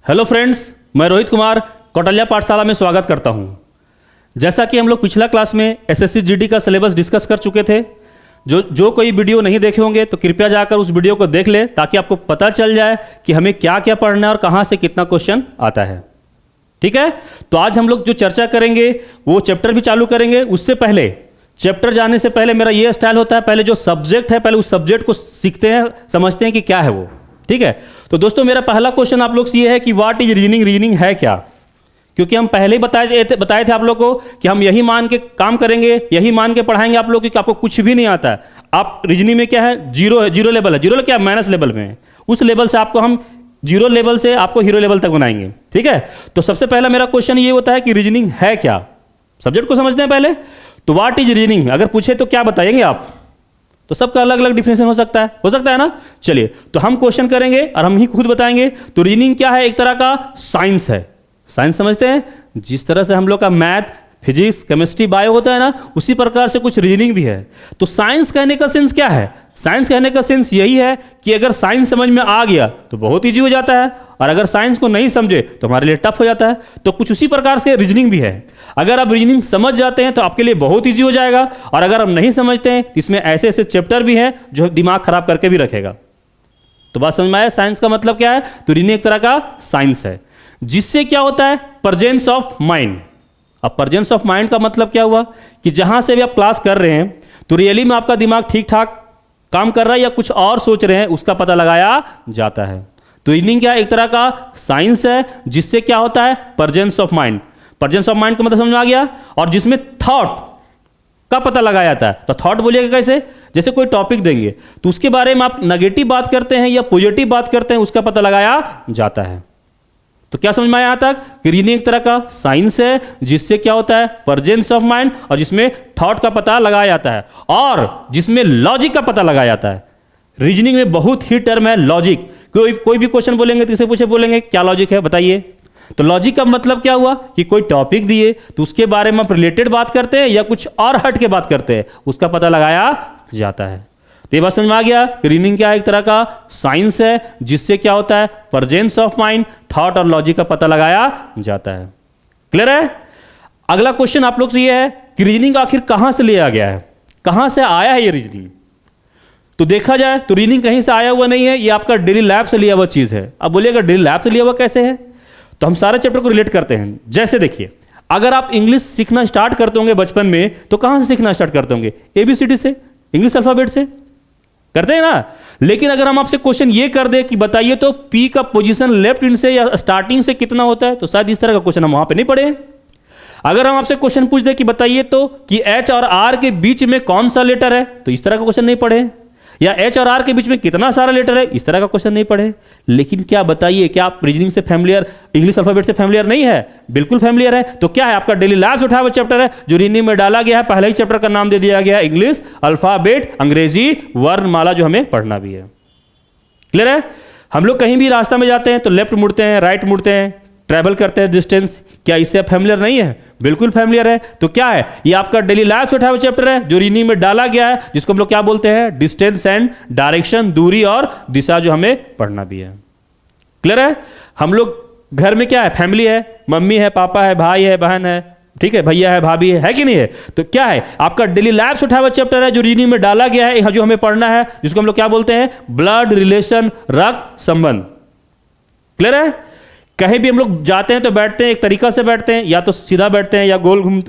Hello friends, मैं रोहित कुमार कौटल्या पाठशाला में स्वागत करता हूं। जैसा कि हम लोग पिछला क्लास में एसएससी जीडी का सिलेबस डिस्कस कर चुके थे। जो कोई वीडियो नहीं देखे होंगे तो कृपया जाकर उस वीडियो को देख ले, ताकि आपको पता चल जाए कि हमें क्या क्या पढ़ना है और कहां से कितना क्वेश्चन आता है। ठीक है, तो आज हम लोग जो चर्चा करेंगे वो चैप्टर भी चालू करेंगे। उससे पहले, चैप्टर जाने से पहले मेरा ये स्टाइल होता है, पहले जो सब्जेक्ट है पहले उस सब्जेक्ट को सीखते हैं, समझते हैं कि क्या है वो। ठीक है, तो दोस्तों मेरा पहला क्वेश्चन आप लोग से ये है कि व्हाट इज रीजनिंग। रीजनिंग है क्या? क्योंकि हम पहले ही बताए थे आप लोग को कि हम यही मान के काम करेंगे, यही मान के पढ़ाएंगे आप लोग कि आपको कुछ भी नहीं आता है। आप रीजनिंग में क्या है, जीरो लेवल है। जीरो क्या, माइनस लेवल में है। उस लेवल से आपको हम जीरो लेवल से आपको हीरो लेवल तक बनाएंगे। ठीक है, तो सबसे पहला मेरा क्वेश्चन ये होता है कि रीजनिंग है क्या। सब्जेक्ट को समझते हैं पहले। तो व्हाट इज रीजनिंग अगर पूछे तो क्या बताएंगे आप? तो सबका अलग अलग डिफिनेशन हो सकता है ना। चलिए, तो हम क्वेश्चन करेंगे और हम ही खुद बताएंगे। तो रीजनिंग क्या है? एक तरह का साइंस है। साइंस समझते हैं, जिस तरह से हम लोग का मैथ, फिजिक्स, केमिस्ट्री, बायो होता है ना, उसी प्रकार से कुछ रीजनिंग भी है। तो साइंस कहने का सेंस क्या है? साइंस कहने का सेंस यही है कि अगर साइंस समझ में आ गया तो बहुत ईजी हो जाता है, और अगर साइंस को नहीं समझे तो हमारे लिए टफ हो जाता है। तो कुछ उसी प्रकार से रीजनिंग भी है। अगर आप रीजनिंग समझ जाते हैं तो आपके लिए बहुत ईजी हो जाएगा, और अगर आप नहीं समझते हैं तो इसमें ऐसे ऐसे चैप्टर भी हैं जो दिमाग खराब करके भी रखेगा। तो बात समझ में आया? साइंस का मतलब क्या है? तो रीजनिंग एक तरह का साइंस है, जिससे क्या होता है, प्रेजेंस ऑफ माइंड। अब प्रेजेंस ऑफ माइंड का मतलब क्या हुआ कि जहां से भी आप क्लास कर रहे हैं तो रियली में आपका दिमाग ठीक ठाक काम कर रहा है या कुछ और सोच रहे हैं, उसका पता लगाया जाता है। तो रीजनिंग क्या, एक तरह का साइंस है, जिससे क्या होता है, presence of mind. Presence of mind का मतलब समझ में आ गया। और जिसमें थॉट का पता लगाया जाता है। तो थॉट बोलिएगा कैसे? जैसे कोई टॉपिक देंगे तो उसके बारे में आप नेगेटिव बात करते हैं या पॉजिटिव बात करते हैं, उसका पता लगाया जाता है। तो क्या समझ में आया यहां तक? कि रीजनिंग एक तरह का साइंस है, जिससे क्या होता है, प्रेजेंस ऑफ माइंड, और जिसमें थॉट का पता लगाया जाता है, और जिसमें लॉजिक का पता लगाया जाता है। रीजनिंग में बहुत ही टर्म है लॉजिक। कोई भी क्वेश्चन बोलेंगे तो इसे पूछे बोलेंगे क्या लॉजिक है, बताइए। तो लॉजिक का मतलब क्या हुआ कि कोई टॉपिक दिए तो उसके बारे में आप रिलेटेड बात करते हैं या कुछ और हट के बात करते हैं, उसका पता लगाया जाता है। तो ये बात समझ में आ गया। रीजनिंग क्या है, एक तरह का साइंस है, जिससे क्या होता है, प्रेजेंस ऑफ माइंड, थॉट और लॉजिक का पता लगाया जाता है। क्लियर है? अगला क्वेश्चन आप लोग से ये है कि रीजनिंग आखिर कहां से लिया गया है, कहां से आया है ये रीजनिंग। तो देखा जाए तो रीजनिंग कहीं से आया हुआ नहीं है, ये आपका डेली लाइफ से लिया हुआ चीज है। अब बोलिएगा डेली लाइफ से लिया हुआ कैसे है? तो हम सारे चैप्टर को रिलेट करते हैं। जैसे देखिए, अगर आप इंग्लिश सीखना स्टार्ट करते होंगे बचपन में, तो कहां से सीखना स्टार्ट करते होंगे? ABCD से, इंग्लिश अल्फाबेट से करते हैं ना। लेकिन अगर हम आपसे क्वेश्चन ये कर दे कि बताइए तो P का पोजीशन लेफ्ट हैंड से या स्टार्टिंग से कितना होता है, तो शायद इस तरह का क्वेश्चन हम वहां पे नहीं पढ़े। अगर हम आपसे क्वेश्चन पूछ दे कि बताइए तो कि H और R के बीच में कौन सा लेटर है, तो इस तरह का क्वेश्चन नहीं पढ़े। या H और R के बीच में कितना सारा लेटर है, इस तरह का क्वेश्चन नहीं पढ़े। लेकिन क्या बताइए, क्या आप रीजनिंग से फैमिलियर, इंग्लिश अल्फाबेट से फैमिलियर नहीं है? बिल्कुल फैमिलियर है। तो क्या है, आपका डेली लाइफ से उठाया हुआ चैप्टर है, जो रीजनिंग में डाला गया है। पहले ही चैप्टर का नाम दे दिया गया है इंग्लिश अल्फाबेट, अंग्रेजी वर्णमाला, जो हमें पढ़ना भी है। क्लियर है? हम लोग कहीं भी रास्ता में जाते हैं तो लेफ्ट मुड़ते हैं, राइट मुड़ते हैं, ट्रैवल करते हैं डिस्टेंस। क्या इससे फैमिलियर नहीं है? बिल्कुल फैमिलियर है। तो क्या है, ये आपका डेली लाइफ से उठाया हुआ चैप्टर है, जो रीजनिंग में डाला गया है, जिसको हम लोग क्या बोलते हैं, डिस्टेंस एंड डायरेक्शन, दूरी और दिशा, जो हमें पढ़ना भी है। क्लियर है? हम लोग घर में क्या है, फैमिली है, मम्मी है, पापा है, भाई है, बहन है, ठीक है, भैया है, भाभी है कि नहीं है? तो क्या है, आपका डेली लाइफ से उठाया हुआ चैप्टर है, जो रीजनिंग में डाला गया है, जो हमें पढ़ना है, जिसको हम लोग क्या बोलते हैं, ब्लड रिलेशन, रक्त संबंध। क्लियर है? कहीं भी हम लोग जाते हैं तो बैठते हैं एक तरीका से बैठते हैं, या तो सीधा बैठते हैं या गोल घूम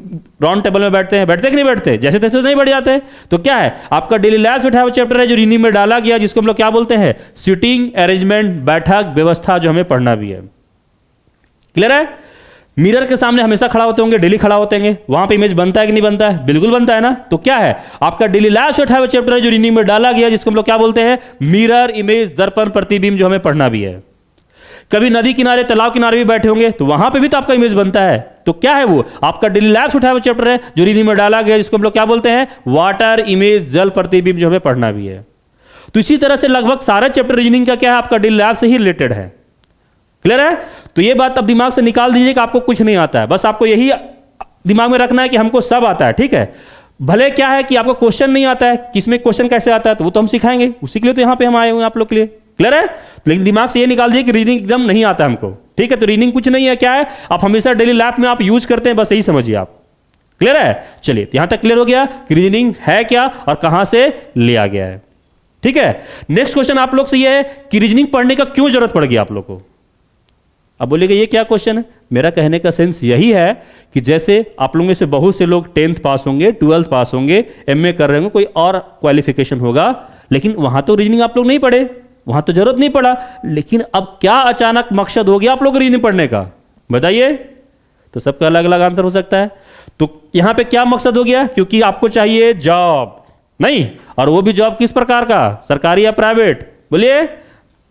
राउंड टेबल में बैठते हैं कि नहीं बैठते? जैसे तैसे तो नहीं बैठ जाते। तो क्या है, आपका डेली लाइफ से उठाया हुआ चैप्टर है, जो रीजनिंग में डाला गया, जिसको हम लोग क्या बोलते हैं, सिटिंग अरेंजमेंट, बैठक व्यवस्था, जो हमें पढ़ना भी है। क्लियर है? मिरर के सामने हमेशा खड़ा होते होंगे, डेली खड़ा होते होंगे, वहां पे इमेज बनता है कि नहीं बनता है? बिल्कुल बनता है ना। तो क्या है, आपका डेली लाइफ से उठाया हुआ चैप्टर है, जो रीजनिंग में डाला गया, जिसको हम लोग क्या बोलते हैं, मिरर इमेज, दर्पण प्रतिबिंब, जो हमें पढ़ना भी है। कभी नदी किनारे, तालाब किनारे भी बैठे होंगे तो वहां पे भी तो आपका इमेज बनता है। तो क्या है वो, आपका डेली लाइफ से उठाया हुआ चैप्टर है, जो रीजनिंग में डाला गया, जिसको हम लोग क्या बोलते हैं, वाटर इमेज, जल प्रतिबिंब, जो हमें पढ़ना भी है। तो इसी तरह से लगभग सारे चैप्टर रीजनिंग का क्या है, आपका डेली लाइफ से ही रिलेटेड है। क्लियर है? तो ये बात अब दिमाग से निकाल दीजिए कि आपको कुछ नहीं आता है। बस आपको यही दिमाग में रखना है कि हमको सब आता है। ठीक है, भले क्या है कि आपको क्वेश्चन नहीं आता है, किसमें क्वेश्चन कैसे आता है, तो वो तो हम सिखाएंगे, उसी के लिए तो यहां पे हम आए हुए हैं आप लोग के लिए। क्लियर है? लेकिन दिमाग से ये निकाल दिए कि रीजनिंग एकदम नहीं आता हमको। ठीक है, तो रीजनिंग कुछ नहीं है, क्या है, आप हमेशा डेली लाइफ में आप यूज करते हैं, बस यही समझिए आप। क्लियर है? चलिए, यहां तक क्लियर हो गया कि रीजनिंग है क्या और कहां से लिया गया है। ठीक है, नेक्स्ट क्वेश्चन आप लोग से ये है कि रीजनिंग पढ़ने का क्यों जरूरत पड़ गई आप लोग को। अब बोलिएगा ये क्या क्वेश्चन है। मेरा कहने का सेंस यही है कि जैसे आप लोगों में से बहुत से लोग 10th पास होंगे, 12th पास होंगे, MA कर रहे होंगे, कोई और क्वालिफिकेशन होगा, लेकिन वहां तो रीजनिंग आप लोग नहीं पढ़े, वहां तो जरूरत नहीं पड़ा, लेकिन अब क्या अचानक मकसद हो गया आप लोग रीजनिंग पढ़ने का, बताइए। तो सबका अलग अलग आंसर हो सकता है। तो यहां पे क्या मकसद हो गया, क्योंकि आपको चाहिए जॉब, नहीं, और वो भी जॉब किस प्रकार का, सरकारी या प्राइवेट, बोलिए।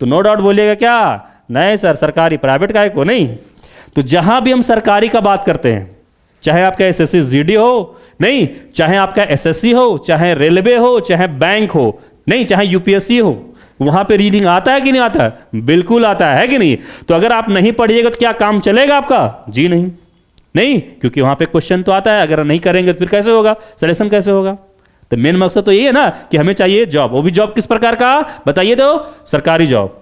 तो नो डाउट बोलिएगा क्या, नहीं सर सरकारी, प्राइवेट का को नहीं। तो जहां भी हम सरकारी का बात करते हैं, चाहे आपका SSC GD हो, नहीं, चाहे आपका SSC हो, चाहे रेलवे हो, चाहे बैंक हो, नहीं, चाहे UPSC हो, वहां पे रीडिंग आता है कि नहीं आता है, बिल्कुल आता है कि नहीं। तो अगर आप नहीं पढ़िएगा तो क्या काम चलेगा आपका, जी नहीं, नहीं, क्योंकि वहां पे क्वेश्चन तो आता है, अगर नहीं करेंगे तो फिर कैसे होगा, सिलेक्शन कैसे होगा। तो मेन मकसद तो यही है ना कि हमें चाहिए जॉब, वो भी जॉब किस प्रकार का, बताइए, तो सरकारी जॉब,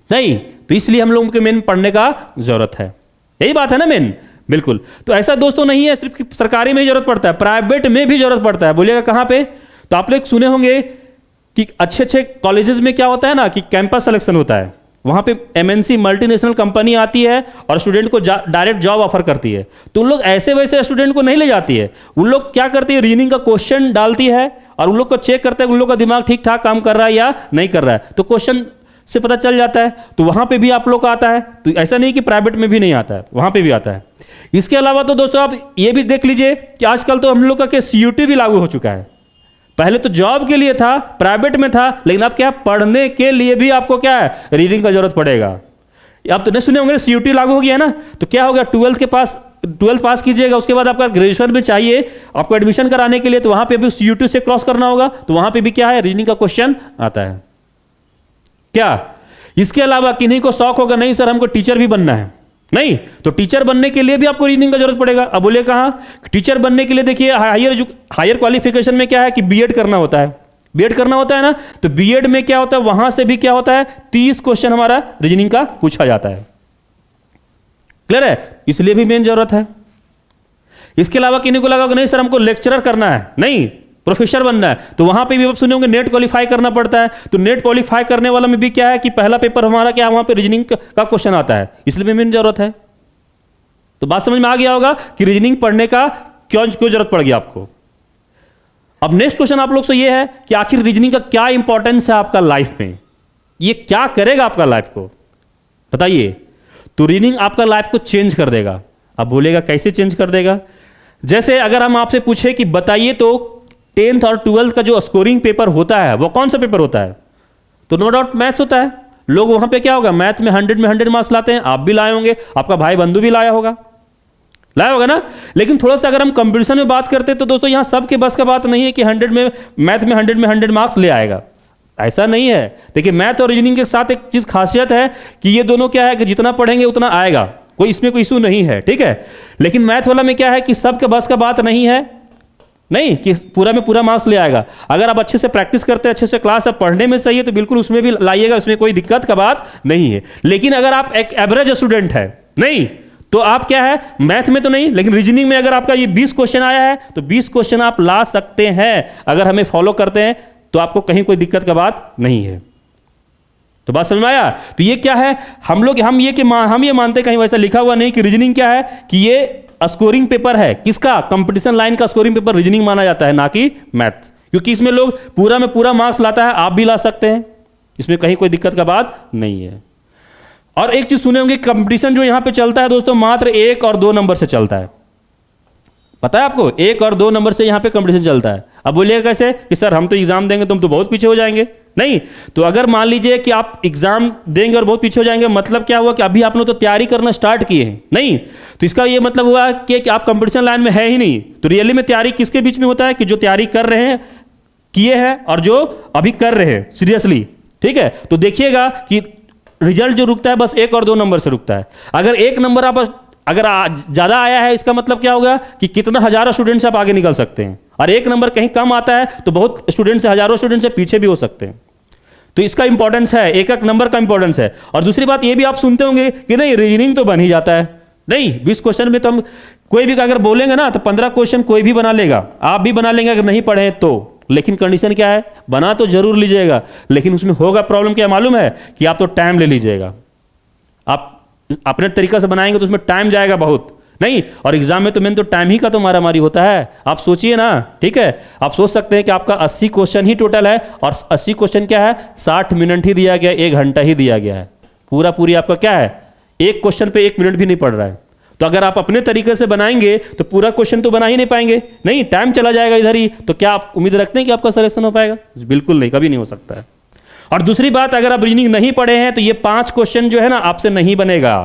नहीं, तो इसलिए हम लोगों के मेन पढ़ने का जरूरत है, यही बात है ना मेन, बिल्कुल। तो ऐसा दोस्तों नहीं है सिर्फ सरकारी में ही जरूरत पड़ता है, प्राइवेट में भी जरूरत पड़ता है। बोलिएगा कहां पे, तो आप लोग सुने होंगे कि अच्छे अच्छे कॉलेजेस में क्या होता है ना कि कैंपस सिलेक्शन होता है, वहां पे MNC मल्टीनेशनल कंपनी आती है और स्टूडेंट को डायरेक्ट जॉब ऑफर करती है। तो उन लोग ऐसे वैसे स्टूडेंट को नहीं ले जाती है, उन लोग क्या करती है, रीजनिंग का क्वेश्चन डालती है और उन लोग को चेक करते हैं उन लोग का दिमाग ठीक ठाक काम कर रहा है या नहीं कर रहा है, तो क्वेश्चन से पता चल जाता है। तो वहां पे भी आप लोग का आता है, तो ऐसा नहीं कि प्राइवेट में भी नहीं आता है, वहां पे भी आता है। इसके अलावा तो दोस्तों आप ये भी देख लीजिए कि आजकल तो हम लोग का CUT भी लागू हो चुका है। पहले तो जॉब के लिए था, प्राइवेट में था, लेकिन अब क्या, पढ़ने के लिए भी आपको क्या है, रीडिंग का जरूरत पड़ेगा। आप तो नहीं सुने होंगे CUT लागू हो गया है ना, तो क्या होगा, 12th पास कीजिएगा, उसके बाद आपका ग्रेजुएशन में चाहिए आपको एडमिशन कराने के लिए, तो वहां पे भी CUT से क्रॉस करना होगा, तो वहां पे भी क्या है, रीजनिंग का क्वेश्चन आता है क्या। इसके अलावा किन्हीं को शौक होगा, नहीं सर हमको टीचर भी बनना है, नहीं, तो टीचर बनने के लिए भी आपको रीजनिंग का जरूरत पड़ेगा। अब बोलिए कहां, टीचर बनने के लिए देखिए हायर क्वालिफिकेशन में क्या है कि B.Ed करना होता है, B.Ed करना होता है ना, तो B.Ed में क्या होता है, वहां से भी क्या होता है, 30 क्वेश्चन हमारा रीजनिंग का पूछा जाता है। क्लियर है, इसलिए भी मेन जरूरत है। इसके अलावा किन्हीं को लगा नहीं सर हमको लेक्चरर करना है, नहीं, प्रोफेसर बनना है, तो वहां पे भी आप सुने होंगे नेट क्वालिफाई करना पड़ता है। तो नेट क्वालिफाई करने वाला में भी क्या है कि पहला पेपर हमारा क्या, वहां पे रीजनिंग का क्वेश्चन आता है, इसलिए भी मेन जरूरत है। तो बात समझ में आ गया होगा कि रीजनिंग पढ़ने का क्यों जरूरत पड़ गई आपको। अब नेक्स्ट क्वेश्चन आप लोग से ये है कि आखिर रीजनिंग का क्या इंपॉर्टेंस है आपका लाइफ में, ये क्या करेगा आपका लाइफ को, बताइए। तो रीजनिंग आपका लाइफ को चेंज कर देगा। अब बोलेगा कैसे चेंज कर देगा, जैसे अगर हम आपसे पूछे कि बताइए तो 10th और 12th का जो स्कोरिंग पेपर होता है वो कौन सा पेपर होता है, तो नो डाउट मैथ्स होता है। लोग वहां पे क्या होगा, मैथ में 100 मार्क्स लाते हैं, आप भी लाए होंगे, आपका भाई बंधु भी लाया होगा ना। लेकिन थोड़ा सा अगर हम कंपटीशन में बात करते हैं तो दोस्तों यहां सबके बस का बात नहीं है कि 100 में मैथ में 100 मार्क्स ले आएगा, ऐसा नहीं है। देखिए मैथ और रीजनिंग के साथ एक चीज खासियत है कि ये दोनों क्या है कि जितना पढ़ेंगे उतना आएगा, कोई इसमें कोई इशू नहीं है, ठीक है। लेकिन मैथ वाला में क्या है कि सबके बस का बात नहीं है, नहीं कि पूरा में पूरा मार्क्स ले आएगा। अगर आप अच्छे से प्रैक्टिस करते हैं, अच्छे से क्लास आप पढ़ने में सही है, तो बिल्कुल उसमें भी लाइएगा, उसमें कोई दिक्कत का बात नहीं है। लेकिन अगर आप एक एवरेज स्टूडेंट है, नहीं, तो आप क्या है, मैथ में तो नहीं, लेकिन रीजनिंग में अगर आपका ये 20 क्वेश्चन आया है तो 20 क्वेश्चन आप ला सकते हैं, अगर हमें फॉलो करते हैं तो आपको कहीं कोई दिक्कत का बात नहीं है। तो बात समझ में आया। तो ये क्या है, हम ये मानते कहीं वैसा लिखा हुआ नहीं कि रीजनिंग क्या है कि ये स्कोरिंग पेपर है, किसका, कंपटीशन लाइन का स्कोरिंग पेपर रीजनिंग माना जाता है, ना कि मैथ, क्योंकि इसमें लोग पूरा में पूरा मार्क्स लाता है, आप भी ला सकते हैं, इसमें कहीं कोई दिक्कत का बात नहीं है। और एक चीज सुने होंगे, कंपटीशन जो यहां पे चलता है दोस्तों मात्र 1 और 2 नंबर से चलता है, पता है आपको, 1 और 2 नंबर से यहां पे कंपटीशन चलता है। अब बोलिएगा कैसे कि सर हम तो एग्जाम देंगे तो हम तो बहुत पीछे हो जाएंगे, नहीं। तो अगर मान लीजिए कि आप एग्जाम देंगे और बहुत पीछे हो जाएंगे, मतलब क्या हुआ कि अभी आपने तो तैयारी करना स्टार्ट किए हैं, नहीं, तो इसका ये मतलब हुआ कि आप कंपटीशन लाइन में है ही नहीं। तो रियली में तैयारी किसके बीच में होता है कि जो तैयारी कर रहे हैं, किए हैं, और जो अभी कर रहे हैं सीरियसली, ठीक है। तो देखिएगा कि रिजल्ट जो रुकता है बस 1 और 2 नंबर से रुकता है। अगर 1 नंबर आप अगर ज्यादा आया है, इसका मतलब क्या होगा कि कितना हजारों स्टूडेंट से आप आगे निकल सकते हैं, और 1 नंबर कहीं कम आता है तो बहुत स्टूडेंट से, हजारों स्टूडेंट से पीछे भी हो सकते हैं। तो इसका इंपॉर्टेंस है, एक एक नंबर का इंपॉर्टेंस है। और दूसरी बात ये भी आप सुनते होंगे कि नहीं रीजनिंग तो बन ही जाता है। नहीं, 20 क्वेश्चन में तो हम कोई भी अगर बोलेंगे ना तो 15 क्वेश्चन कोई भी बना लेगा, आप भी बना लेंगे अगर नहीं पढ़े तो। लेकिन कंडीशन क्या है, बना तो जरूर लीजिएगा, लेकिन उसमें होगा प्रॉब्लम क्या मालूम है कि आप तो टाइम ले लीजिएगा। आप अपने तरीका से बनाएंगे तो उसमें टाइम जाएगा बहुत। नहीं, और एग्जाम में तो मेन तो टाइम ही का तो मारामारी होता है। आप सोचिए ना, ठीक है, आप सोच सकते हैं कि आपका 80 क्वेश्चन ही टोटल है, और 80 क्वेश्चन क्या है, 60 मिनट ही दिया गया, 1 घंटा ही दिया गया है। पूरी आपका क्या है, एक क्वेश्चन पे 1 मिनट भी नहीं पड़ रहा है। तो अगर आप अपने तरीके से बनाएंगे तो पूरा क्वेश्चन तो बना ही नहीं पाएंगे, नहीं टाइम चला जाएगा इधर ही। तो क्या आप उम्मीद रखते हैं कि आपका सिलेक्शन हो पाएगा? बिल्कुल नहीं, कभी नहीं हो सकता है। और दूसरी बात, अगर आप रीजनिंग नहीं पढ़े हैं तो ये 5 क्वेश्चन जो है ना आपसे नहीं बनेगा।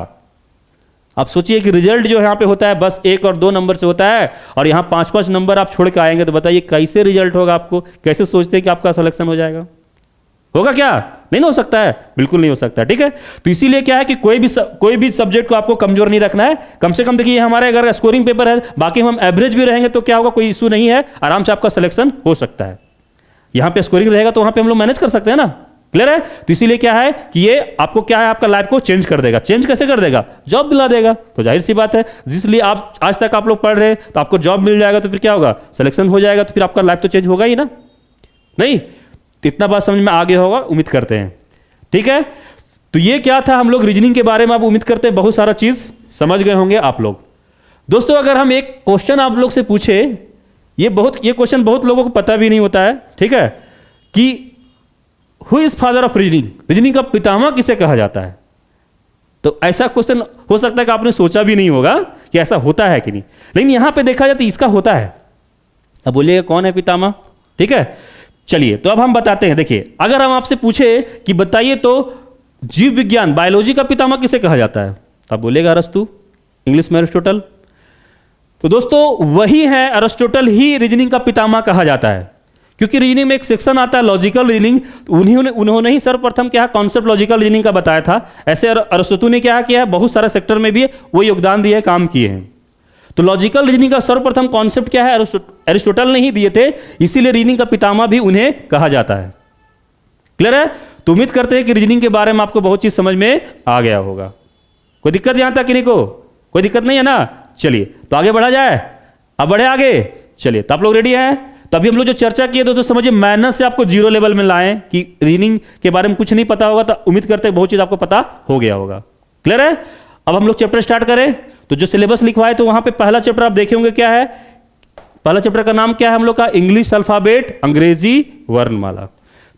आप सोचिए कि रिजल्ट जो यहाँ पे होता है बस 1 और 2 नंबर से होता है, और यहाँ 5-5 नंबर आप छोड़ के आएंगे, तो बताइए कैसे रिजल्ट होगा आपको? कैसे सोचते हैं कि आपका सिलेक्शन हो जाएगा? होगा क्या? नहीं हो सकता है, बिल्कुल नहीं हो सकता है। ठीक है, तो इसीलिए क्या है कि कोई भी सब्जेक्ट को आपको कमजोर नहीं रखना है। कम से कम देखिए हमारे अगर स्कोरिंग पेपर है, बाकी हम एवरेज भी रहेंगे तो क्या होगा, कोई इशू नहीं है, आराम से आपका सिलेक्शन हो सकता है। यहां पे स्कोरिंग रहेगा तो वहां पे हम लोग मैनेज कर सकते हैं ना। क्लियर है? तो इसीलिए क्या है कि ये आपको क्या है, आपका लाइफ को चेंज कर देगा। चेंज कैसे कर देगा? जॉब दिला देगा। तो जाहिर सी बात है, जिसलिए आप आज तक आप लोग पढ़ रहे हैं तो आपको जॉब मिल जाएगा, तो फिर क्या होगा, सिलेक्शन हो जाएगा, तो फिर आपका लाइफ तो चेंज होगा ही ना। नहीं तो इतना बात समझ में आ गया होगा, उम्मीद करते हैं। ठीक है, तो ये क्या था, हम लोग रीजनिंग के बारे में आप उम्मीद करते हैं बहुत सारा चीज समझ गए होंगे आप लोग। दोस्तों अगर हम एक क्वेश्चन आप लोग से पूछे, ये क्वेश्चन बहुत लोगों को पता भी नहीं होता है, ठीक है, कि who is father of reasoning, reasoning का पितामह किसे कहा जाता है। तो ऐसा क्वेश्चन हो सकता है कि आपने सोचा भी नहीं होगा कि ऐसा होता है कि नहीं, लेकिन यहां पे देखा जाए तो इसका होता है। अब बोलिएगा कौन है पितामह? ठीक है, चलिए तो अब हम बताते हैं। देखिए अगर हम आपसे पूछे कि बताइए तो जीव विज्ञान, बायोलॉजी का पितामह किसे कहा जाता है, तो आप बोलेगा अरस्तु, इंग्लिश में अरिस्टोटल। तो दोस्तों वही है, अरिस्टोटल ही रीजनिंग का पितामह कहा जाता है, क्योंकि रीजनिंग में एक सेक्शन आता है लॉजिकल रीजनिंग, उन्होंने ही सर्वप्रथम क्या कॉन्सेप्ट लॉजिकल रीजनिंग का बताया था। ऐसे अरिस्टोटल ने क्या किया है, बहुत सारे सेक्टर में भी वो योगदान दिए, काम किए हैं। तो लॉजिकल रीजनिंग का सर्वप्रथम कॉन्सेप्ट क्या है, अरिस्टोटल ने ही दिए थे, इसीलिए रीजनिंग का पितामह भी उन्हें कहा जाता है। क्लियर है? तो उम्मीद करते हैं कि रीजनिंग के बारे में आपको बहुत चीज समझ में आ गया होगा। कोई दिक्कत यहां तक किसी को? कोई दिक्कत नहीं है ना? चलिए तो आगे बढ़ा जाए, अब बढ़े आगे। चलिए तो आप लोग रेडी हैं? तभी हम लोग जो चर्चा किए तो समझिए माइनस से आपको 0 लेवल में लाएं कि रीजनिंग के बारे में कुछ नहीं पता होगा, तो उम्मीद करते हैं बहुत चीज आपको पता हो गया होगा। क्लियर है? अब हम लोग चैप्टर स्टार्ट करें। तो जो सिलेबस लिखवा है तो वहां पे पहला चैप्टर आप देखे होंगे, क्या है पहला चैप्टर का नाम, क्या है हम लोग का, इंग्लिश अल्फाबेट, अंग्रेजी वर्णमाला।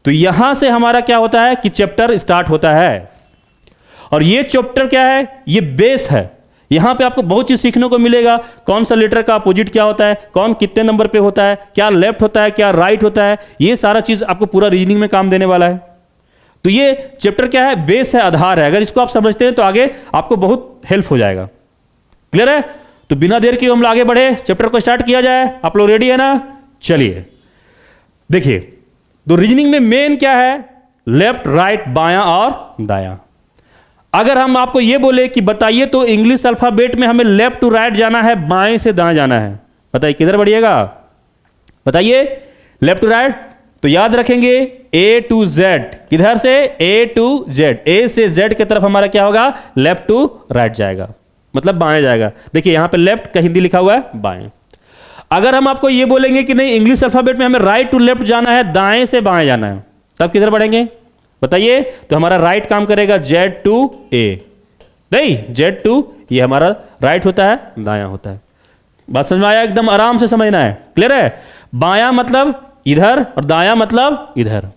तो यहां से हमारा क्या होता है कि चैप्टर स्टार्ट होता है, और ये चैप्टर क्या है, ये बेस है। यहां पे आपको बहुत चीज सीखने को मिलेगा, कौन सा लेटर का अपोजिट क्या होता है, कौन कितने नंबर पे होता है, क्या लेफ्ट होता है, क्या राइट होता है, ये सारा चीज आपको पूरा रीजनिंग में काम देने वाला है। तो ये चैप्टर क्या है, बेस है, आधार है। अगर इसको आप समझते हैं तो आगे आपको बहुत हेल्प हो जाएगा। क्लियर है? तो बिना देर के हम लोग आगे बढ़े, चैप्टर को स्टार्ट किया जाए। आप लोग रेडी है ना? चलिए देखिए, तो रीजनिंग में मेन क्या है, लेफ्ट, राइट, बायां और दायां। अगर हम आपको यह बोले कि बताइए तो इंग्लिश अल्फाबेट में हमें लेफ्ट टू राइट जाना है, बाएं से दाएं जाना है, बताइए किधर बढ़िएगा? बताइए लेफ्ट टू राइट। तो याद रखेंगे ए टू जेड, किधर से, ए टू जेड, ए से जेड की तरफ हमारा क्या होगा, लेफ्ट टू राइट जाएगा, मतलब बाएं जाएगा। देखिए यहां पे लेफ्ट का हिंदी लिखा हुआ है बाएं। अगर हम आपको यह बोलेंगे कि नहीं इंग्लिश अल्फाबेट में हमें राइट टू लेफ्ट जाना है, दाएं से बाएं जाना है, तब किधर बढ़ेंगे बताइए? तो हमारा राइट काम करेगा जेड टू ए, नहीं जेड टू, ये हमारा राइट होता है, दायां होता है। बात समझ में आया? एकदम आराम से समझना है। क्लियर है? बायां मतलब इधर और दायां मतलब इधर।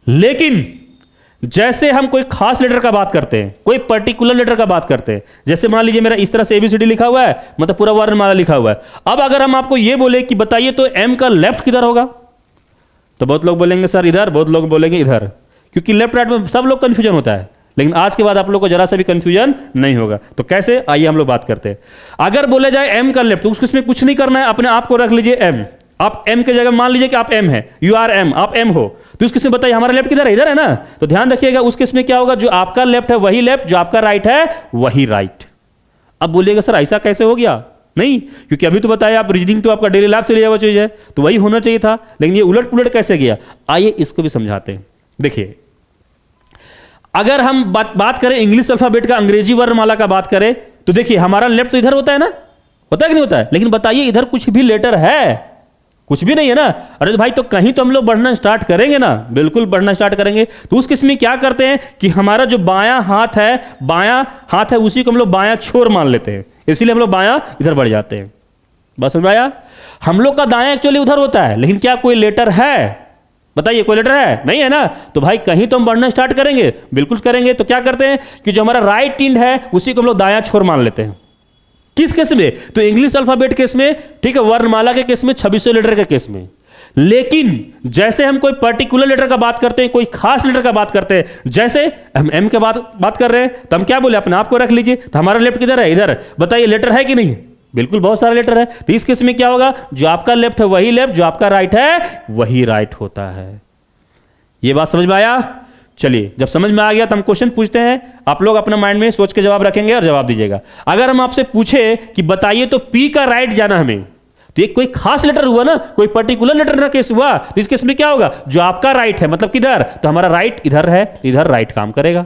लेकिन जैसे हम कोई खास लेटर का बात करते हैं, कोई पर्टिकुलर लेटर का बात करते हैं, जैसे मान लीजिए मेरा इस तरह से ABCD लिखा हुआ है, मतलब पूरा वर्णमाला लिखा हुआ है। अब अगर हम आपको यह बोले कि बताइए तो M का लेफ्ट किधर होगा, तो बहुत लोग बोलेंगे सर इधर, बहुत लोग बोलेंगे इधर, क्योंकि लेफ्ट राइट में सब लोग कंफ्यूजन होता है। लेकिन आज के बाद आप लोग को जरा सा भी कंफ्यूजन नहीं होगा। तो कैसे, आइए हम लोग बात करते हैं। अगर बोले जाए M का लेफ्ट, तो उसमें कुछ नहीं करना है, अपने आप को रख लीजिए M। आप M के जगह मान लीजिए कि आप M है, यू आर M, आप M हो, तो उस केस में बताइए हमारा लेफ्ट किधर है, इधर है ना। तो ध्यान रखिएगा उस केस में क्या होगा, जो आपका लेफ्ट है वही लेफ्ट, जो आपका राइट है वही राइट। अब बोलिएगा सर ऐसा कैसे हो गया? नहीं, क्योंकि अभी तो बताया आप रीजनिंग तो आपका डेली लाइफ से लिया हुआ चीज है, तो वही होना चाहिए था, लेकिन ये उलट पुलट कैसे गया, आइए इसको भी समझाते हैं। देखिए अगर हम बात करें इंग्लिश अल्फाबेट का, अंग्रेजी वर्णमाला का बात करें, तो देखिए हमारा लेफ्ट तो इधर होता है ना, होता है कि नहीं होता है? लेकिन बताइए इधर कुछ भी लेटर है? कुछ भी नहीं है ना। अरे भाई तो कहीं तो हम लोग बढ़ना स्टार्ट करेंगे ना, बिल्कुल बढ़ना स्टार्ट करेंगे। तो उस किस्म में क्या करते हैं कि हमारा जो बायां हाथ है उसी को हम लोग बायां छोर मान लेते हैं, इसीलिए हम लोग बायां इधर बढ़ जाते हैं। बस समझ आया? हम लोग का दायां एक्चुअली उधर होता है, लेकिन क्या कोई लेटर है? बताइए कोई लेटर है? नहीं है ना। तो भाई कहीं तो हम बढ़ना स्टार्ट करेंगे, बिल्कुल करेंगे। तो क्या करते हैं कि जो हमारा राइट इंड है उसी को हम लोग दायां छोर मान लेते हैं। किस केस में? तो इंग्लिश अल्फाबेट केस में, ठीक है, वर्णमाला के केस में, 2600 लेटर के केस में। लेकिन जैसे हम कोई पर्टिकुलर लेटर का बात करते हैं, कोई खास लेटर का बात करते हैं, जैसे हम एम के बात कर रहे हैं, तो हम क्या बोले? अपने आप को रख लीजिए। तो हमारा लेफ्ट किधर है? इधर। बताइए लेटर है कि नहीं? बिल्कुल बहुत सारे लेटर है। तो इस केस में क्या होगा? जो आपका लेफ्ट है वही लेफ्ट, जो आपका राइट है वही राइट होता है। ये बात समझ में आया? चलिए, जब समझ में आ गया तो हम क्वेश्चन पूछते हैं, आप लोग अपना माइंड में सोच के जवाब रखेंगे और जवाब दीजिएगा। अगर हम आपसे पूछे कि बताइए तो पी का राइट जाना हमें, तो ये कोई खास लेटर हुआ ना, कोई पर्टिकुलर लेटर ना केस हुआ, तो इस केस में क्या होगा? जो आपका राइट है मतलब किधर? तो हमारा राइट इधर है, इधर राइट काम करेगा।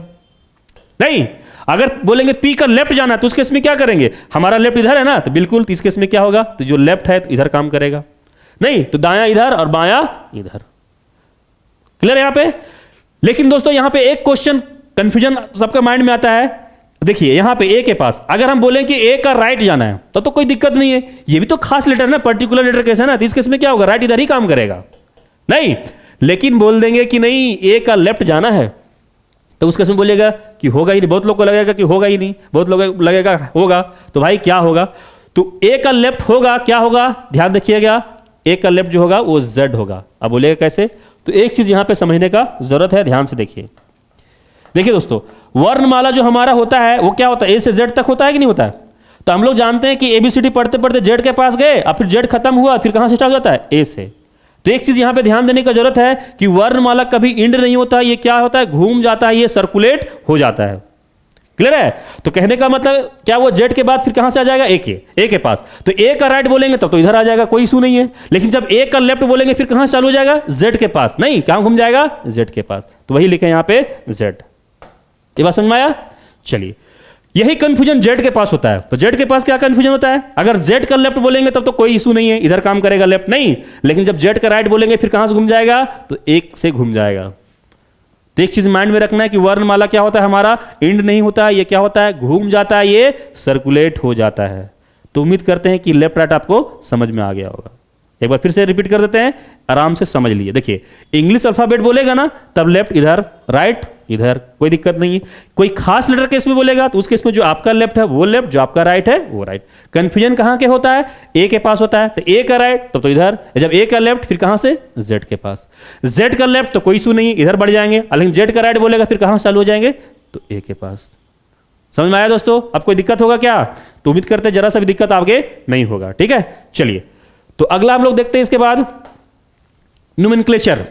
नहीं, अगर बोलेंगे पी का लेफ्ट जाना तो उस केस में क्या करेंगे? हमारा लेफ्ट इधर है ना, तो बिल्कुल इस केस में क्या होगा? तो जो लेफ्ट है तो इधर काम करेगा। नहीं तो दायां इधर और बायां इधर। क्लियर है यहां पे? लेकिन दोस्तों यहां पे एक क्वेश्चन कंफ्यूजन सबका माइंड में आता है। देखिए यहां पे ए के पास अगर हम बोलें कि ए का राइट जाना है तो कोई दिक्कत नहीं है, ये भी तो खास लेटर ना, पर्टिकुलर लेटर केस है ना, तो इस केस में क्या होगा? राइट इधर ही काम करेगा। नहीं, लेकिन बोल देंगे कि नहीं ए का लेफ्ट जाना है, तो उस केस में बोलेगा कि होगा ही नहीं। बहुत लोग को लगेगा कि होगा ही नहीं, बहुत लोग लगेगा होगा। तो भाई क्या होगा? तो ए का लेफ्ट होगा, क्या होगा? ध्यान देखिएगा, ए का लेफ्ट जो होगा वो जेड होगा। अब बोलेगा कैसे? तो एक चीज यहां पे समझने का जरूरत है, ध्यान से देखिए। देखिए दोस्तों, वर्णमाला जो हमारा होता है वो क्या होता है? ए से जेड तक होता है कि नहीं होता है? तो हम लोग जानते हैं कि एबीसीडी पढ़ते पढ़ते जेड के पास गए, और फिर जेड खत्म हुआ, फिर कहां से स्टार्ट हो जाता है? ए से। तो एक चीज यहां पे ध्यान देने का जरूरत है कि वर्णमाला कभी इंड नहीं होता, ये क्या होता है? घूम जाता है, ये सर्कुलेट हो जाता है। क्लियर है? तो कहने का मतलब क्या, वो जेड के बाद फिर कहां से आ जाएगा? ए के पास। तो ए का राइट बोलेंगे तब तो इधर आ जाएगा, कोई इशू नहीं है। लेकिन जब ए का लेफ्ट बोलेंगे फिर कहां से चालू हो जाएगा? जेड के पास। नहीं, कहां घूम जाएगा? जेड के पास। तो वही लिखे यहां पे जेड। ये बात समझ में आया? चलिए, यही कंफ्यूजन जेड के पास होता है। तो जेड के पास क्या कंफ्यूजन होता है? अगर जेड का लेफ्ट बोलेंगे तब तो कोई इशू नहीं है, इधर काम करेगा लेफ्ट। नहीं, लेकिन जब जेड का राइट बोलेंगे फिर कहां से घूम जाएगा? तो एक से घूम जाएगा। तो एक चीज माइंड में रखना है कि वर्णमाला क्या होता है? हमारा इंड नहीं होता है, ये क्या होता है? घूम जाता है, ये सर्कुलेट हो जाता है। तो उम्मीद करते हैं कि लेफ्ट राइट आपको समझ में आ गया होगा। एक बार फिर से रिपीट कर देते हैं, आराम से समझ लीजिए। देखिए, इंग्लिश अल्फाबेट बोलेगा ना तब लेफ्ट इधर, राइट इधर, कोई दिक्कत नहीं है। कोई खास लेटर केस में बोलेगा तो उस केस में जो आपका लेफ्ट है वो लेफ्ट, जो आपका राइट है वो राइट। कंफ्यूजन कहां के होता है? ए के पास होता है। तो ए का राइट तब तो इधर, जब ए का लेफ्ट फिर कहां से? जेड के पास। जेड का लेफ्ट तो कोई इशू नहीं, इधर बढ़ जाएंगे। लेकिन जेड का राइट बोलेगा फिर कहां चालू हो जाएंगे? तो ए के पास। समझ में आया दोस्तों? अब कोई दिक्कत होगा क्या? तो उम्मीद करते हैं जरा सा भी दिक्कत आगे नहीं होगा। ठीक है, चलिए तो अगला हम लोग देखते हैं इसके बाद नोमेनक्लेचर।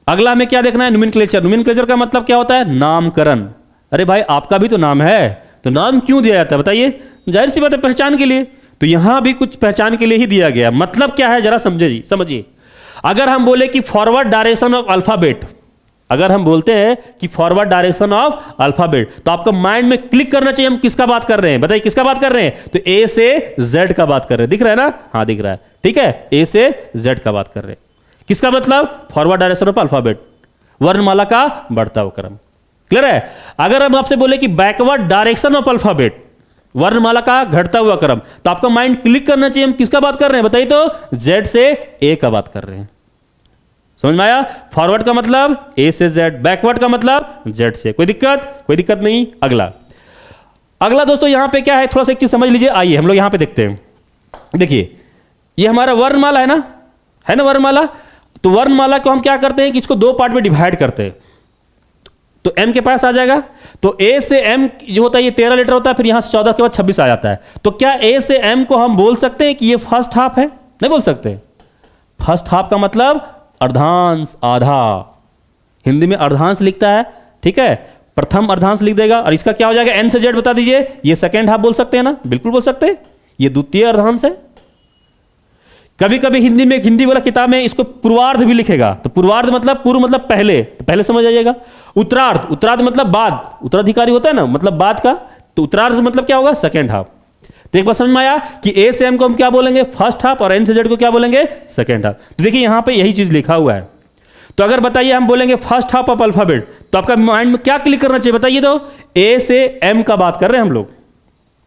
अगला हमें क्या देखना है? नोमेनक्लेचर। नोमेनक्लेचर का मतलब क्या होता है? नामकरण। अरे भाई आपका भी तो नाम है, तो नाम क्यों दिया जाता है बताइए? जाहिर सी बात है, पहचान के लिए। तो यहां भी कुछ पहचान के लिए ही दिया गया। मतलब क्या है जरा समझिए। अगर हम बोले कि फॉरवर्ड डायरेक्शन ऑफ अल्फाबेट, अगर हम बोलते हैं कि फॉरवर्ड डायरेक्शन ऑफ अल्फाबेट, तो आपका माइंड में क्लिक करना चाहिए हम किसका बात कर रहे हैं। बताइए किसका बात कर रहे हैं? तो ए से जेड का बात कर रहे हैं। दिख रहा है ना? हाँ दिख रहा है। ठीक है, ए से जेड का बात कर रहे हैं। किसका मतलब? फॉरवर्ड डायरेक्शन ऑफ अल्फाबेट, वर्णमाला का बढ़ता हुआ क्रम। क्लियर है? अगर हम आपसे बोले कि बैकवर्ड डायरेक्शन ऑफ अल्फाबेट, वर्णमाला का घटता हुआ क्रम, तो आपका माइंड क्लिक करना चाहिए हम किसका बात कर रहे हैं? बताइए तो जेड से ए का बात कर रहे हैं। समझ में आया? फॉरवर्ड का मतलब ए से जेड, बैकवर्ड का मतलब जेड से। कोई दिक्कत नहीं। अगला दोस्तों यहां पे क्या है, थोड़ा सा एक चीज समझ लीजिए। आइए हम लोग यहां पे देखते हैं। देखिए ये हमारा वर्णमाला है ना वर्णमाला। तो वर्णमाला को हम क्या करते हैं कि इसको दो पार्ट में डिवाइड करते हैं। तो एम के पास आ जाएगा। तो ए से एम जो होता है ये 13 लेटर होता है, फिर यहां से 14 के बाद 26 आ जाता है। तो क्या ए से एम को हम बोल सकते हैं कि ये फर्स्ट हाफ है? नहीं बोल सकते। फर्स्ट हाफ का मतलब अर्धांश, आधा। हिंदी में अर्धांश लिखता है, ठीक है, प्रथम अर्धांश लिख देगा। और इसका क्या हो जाएगा? एन से जेड बता दीजिए। ये सेकेंड हाफ बोल सकते हैं ना? बिल्कुल बोल सकते हैं। ये द्वितीय अर्धांश है। कभी कभी हिंदी वाला किताब में इसको पूर्वार्ध भी लिखेगा, तो पूर्वार्ध मतलब पूर्व मतलब पहले, तो पहले समझ आ जाएगा। उत्तरार्ध मतलब बाद, उत्तराधिकारी होता है ना, मतलब बाद का, तो उत्तरार्ध मतलब क्या होगा, सेकेंड हाफ। तो एक बार समझ में आया कि ए से एम को हम क्या बोलेंगे, फर्स्ट हाफ, और एन से जेड को क्या बोलेंगे, सेकेंड हाफ। तो देखिए यहां पे यही चीज लिखा हुआ है। तो अगर बताइए हम बोलेंगे फर्स्ट हाफ ऑफ अल्फाबेट, तो आपका माइंड में क्या क्लिक करना चाहिए बताइए, तो ए से एम का बात कर रहे हैं हम लोग,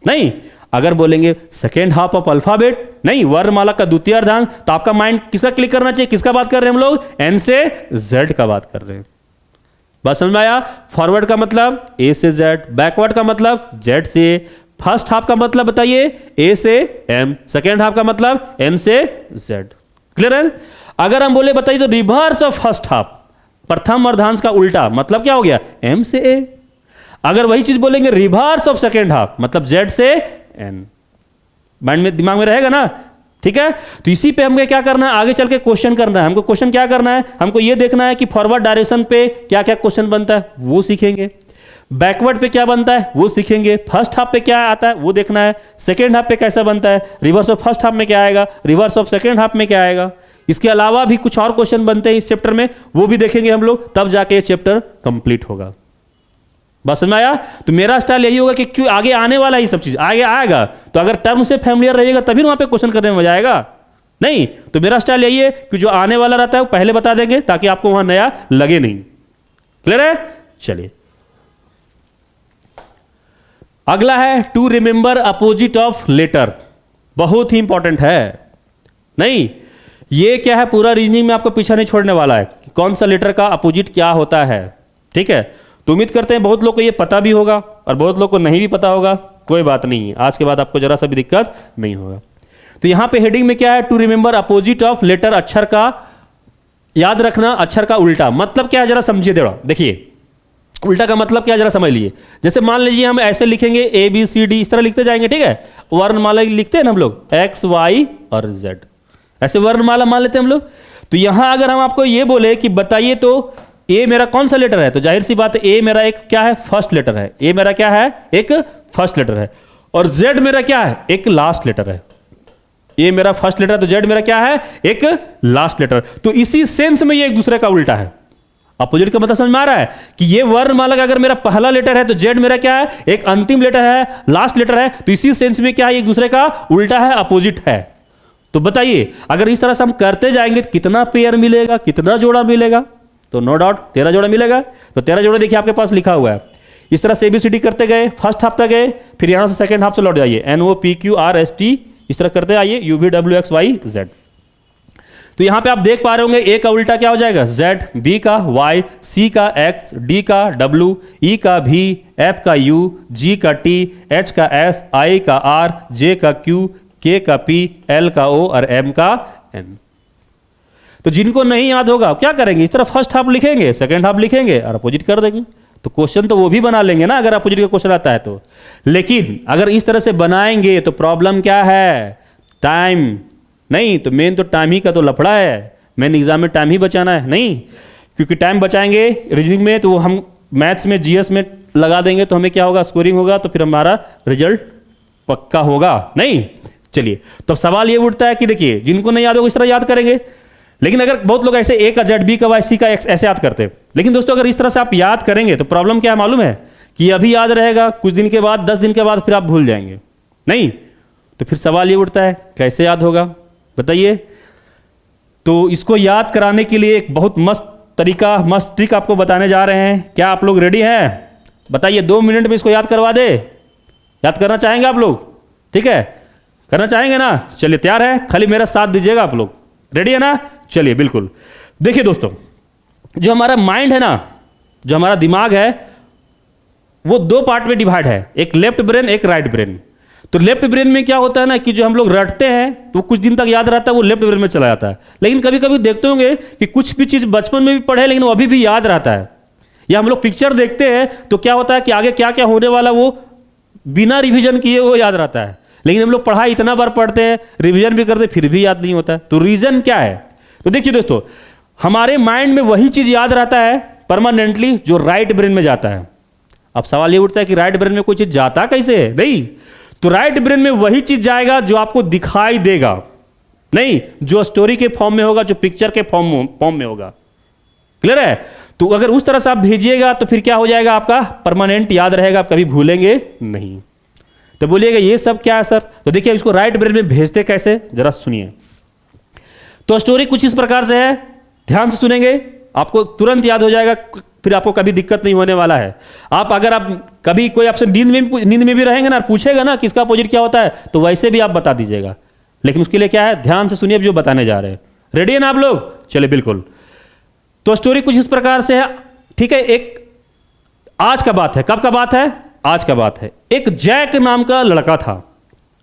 नहीं। अगर बोलेंगे सेकेंड हाफ ऑफ अल्फाबेट, नहीं, वर्णमाला का द्वितीय अर्धांश, तो आपका माइंड किसका क्लिक करना चाहिए, किसका बात कर रहे हैं हम लोग, एन से जेड का बात कर रहे हैं। बात समझ में आया। फॉरवर्ड का मतलब ए से जेड, बैकवर्ड का मतलब जेड से, फर्स्ट हाफ का मतलब बताइए ए से एम, सेकेंड हाफ का मतलब एम से जेड। क्लियर है। अगर हम बोले बताइए तो रिवर्स ऑफ फर्स्ट हाफ, प्रथम अर्धांश का उल्टा, मतलब क्या हो गया, एम से ए। अगर वही चीज बोलेंगे रिवर्स ऑफ सेकेंड हाफ, मतलब जेड से एन। माइंड में, दिमाग में रहेगा ना, ठीक है। तो इसी पे हमें क्या करना है, आगे चल के क्वेश्चन करना है। हमको क्वेश्चन क्या करना है, हमको ये देखना है कि फॉरवर्ड डायरेक्शन पे क्या क्या क्वेश्चन बनता है, वो सीखेंगे। बैकवर्ड पे क्या बनता है वो सीखेंगे। फर्स्ट हाफ पे क्या आता है वो देखना है। सेकेंड हाफ पे कैसा बनता है, रिवर्स ऑफ फर्स्ट हाफ में क्या आएगा, रिवर्स ऑफ सेकेंड हाफ में क्या आएगा। इसके अलावा भी कुछ और क्वेश्चन बनते हैं इस चैप्टर में, वो भी देखेंगे हम लोग, तब जाके ये चैप्टर कंप्लीट होगा। बस समझ में आया। तो मेरा स्टाइल यही होगा कि आगे आने वाला ही सब चीज आगे आएगा, तो अगर टर्म से फैमिलियर रहिएगा तभी वहां पे क्वेश्चन करने में मजा आएगा, नहीं तो मेरा स्टाइल यही है कि जो आने वाला रहता है वो पहले बता देंगे ताकि आपको वहां नया लगे नहीं। क्लियर है। चलिए अगला है to remember opposite of letter, बहुत ही इंपॉर्टेंट है। नहीं ये क्या है, पूरा रीजनिंग में आपको पीछा नहीं छोड़ने वाला है कि कौन सा लेटर का अपोजिट क्या होता है, ठीक है। तो उम्मीद करते हैं बहुत लोग को ये पता भी होगा और बहुत लोग को नहीं भी पता होगा, कोई बात नहीं है, आज के बाद आपको जरा सा भी दिक्कत नहीं होगा। तो यहां पे हेडिंग में क्या है, to remember opposite of letter, अक्षर का याद रखना, अक्षर का उल्टा। मतलब क्या है जरा समझिए, देखिए उल्टा का मतलब क्या जरा समझ लीजिए। जैसे मान लीजिए हम ऐसे लिखेंगे ए बी सी डी, इस तरह लिखते जाएंगे, ठीक है। वर्णमाला लिखते हैं ना हम लोग, एक्स वाई और जेड, ऐसे वर्णमाला मान लेते हैं हम लोग। तो यहां अगर हम आपको ये बोले कि बताइए तो ए मेरा कौन सा लेटर है, तो जाहिर सी बात है ए मेरा एक क्या है, फर्स्ट लेटर है। ए मेरा क्या है, एक फर्स्ट लेटर है। और जेड मेरा क्या है, एक लास्ट लेटर है। ए मेरा फर्स्ट लेटर, तो जेड मेरा क्या है, एक लास्ट लेटर। तो इसी सेंस में ये एक दूसरे का उल्टा है। अपोजिट का मतलब समझ में आ रहा है कि ये वर्णमाला का अगर मेरा पहला लेटर है तो जेड मेरा क्या है, एक अंतिम लेटर है, लास्ट लेटर है। तो इसी सेंस में क्या है, एक दूसरे का उल्टा है, अपोजिट है। तो बताइए अगर इस तरह से हम करते जाएंगे तो कितना पेयर मिलेगा, कितना जोड़ा मिलेगा, तो नो डाउट 13 जोड़ा मिलेगा। तो 13 जोड़ा देखिए आपके पास लिखा हुआ है। इस तरह से ABCD करते गए, फर्स्ट हाफ तक गए, फिर यहां से सेकंड हाफ से लौट जाइए, NOPQRST, इस तरह करते आइए UVWXYZ। तो यहां पे आप देख पा रहे होंगे ए का उल्टा क्या हो जाएगा, Z, B का Y, C का X, D का W, E का V, F का U, G का T, H का S, I का R, J का Q, K का P, L का O और M का N। तो जिनको नहीं याद होगा क्या करेंगे, इस तरह फर्स्ट हाफ लिखेंगे, सेकंड हाफ लिखेंगे और अपोजिट कर देंगे। तो क्वेश्चन तो वो भी बना लेंगे ना अगर अपोजिट का क्वेश्चन आता है तो। लेकिन अगर इस तरह से बनाएंगे तो प्रॉब्लम क्या है, टाइम नहीं, तो मेन तो टाइम ही का तो लफड़ा है। मेन एग्जाम में टाइम ही बचाना है, नहीं क्योंकि टाइम बचाएंगे रीजनिंग में तो हम मैथ्स में जीएस में लगा देंगे तो हमें क्या होगा, स्कोरिंग होगा, तो फिर हमारा रिजल्ट पक्का होगा नहीं। चलिए तो सवाल ये उठता है कि देखिए जिनको नहीं याद होगा इस तरह याद करेंगे। लेकिन अगर बहुत लोग ऐसे ए का जेड, बी का वाई, सी का एक्स ऐसे याद करते हैं। लेकिन दोस्तों अगर इस तरह से आप याद करेंगे तो प्रॉब्लम क्या है मालूम है, कि अभी याद रहेगा, कुछ दिन के बाद 10 दिन के बाद फिर आप भूल जाएंगे नहीं। तो फिर सवाल ये उठता है कैसे याद होगा बताइए। तो इसको याद कराने के लिए एक बहुत मस्त तरीका, मस्त ट्रिक आपको बताने जा रहे हैं। क्या आप लोग रेडी हैं बताइए, 2 मिनट में इसको याद करवा दे। याद करना चाहेंगे आप लोग, ठीक है करना चाहेंगे ना, चलिए तैयार है, खाली मेरा साथ दीजिएगा आप लोग, रेडी है ना। चलिए बिल्कुल। देखिए दोस्तों जो हमारा माइंड है ना, जो हमारा दिमाग है वो 2 पार्ट में डिवाइड है, एक लेफ्ट ब्रेन एक राइट ब्रेन। तो लेफ्ट ब्रेन में क्या होता है ना कि जो हम लोग रटते हैं तो कुछ दिन तक याद रहता है, वो लेफ्ट ब्रेन में चला जाता है। लेकिन कभी कभी देखते होंगे कि कुछ भी चीज बचपन में भी पढ़े लेकिन वो अभी भी याद रहता है। या हम लोग पिक्चर देखते हैं तो क्या होता है कि आगे क्या क्या होने वाला वो बिना रिविजन किए वो याद रहता है। लेकिन हम लोग पढ़ाई इतना बार पढ़ते हैं, रिवीजन भी करते फिर भी याद नहीं होता है। तो रीजन क्या है, तो देखिए दोस्तों हमारे माइंड में वही चीज याद रहता है परमानेंटली जो राइट ब्रेन में जाता है। अब सवाल ये उठता है कि राइट ब्रेन में कोई चीज जाता कैसे है, नहीं तो राइट ब्रेन में वही चीज जाएगा जो आपको दिखाई देगा। नहीं, जो स्टोरी के फॉर्म में होगा, जो पिक्चर के फॉर्म में होगा। क्लियर है? तो अगर उस तरह से आप भेजिएगा तो फिर क्या हो जाएगा, आपका परमानेंट याद रहेगा, आप कभी भूलेंगे नहीं। तो बोलिएगा ये सब क्या है सर? तो देखिए इसको राइट ब्रेन में भेजते कैसे, जरा सुनिए। तो स्टोरी कुछ इस प्रकार से है, ध्यान से सुनेंगे, आपको तुरंत याद हो जाएगा, फिर आपको कभी दिक्कत नहीं होने वाला है। अगर आप कभी कोई आपसे नींद में भी रहेंगे ना, पूछेगा ना किसका अपोजिट क्या होता है, तो वैसे भी आप बता दीजिएगा। लेकिन उसके लिए क्या है, ध्यान से सुनिए जो बताने जा रहे हैं। रेडी है ना आप लोग? चलिए बिल्कुल। तो स्टोरी कुछ इस प्रकार से है, ठीक है। एक आज का बात है, कब का बात है? आज का बात है। एक जैक नाम का लड़का था।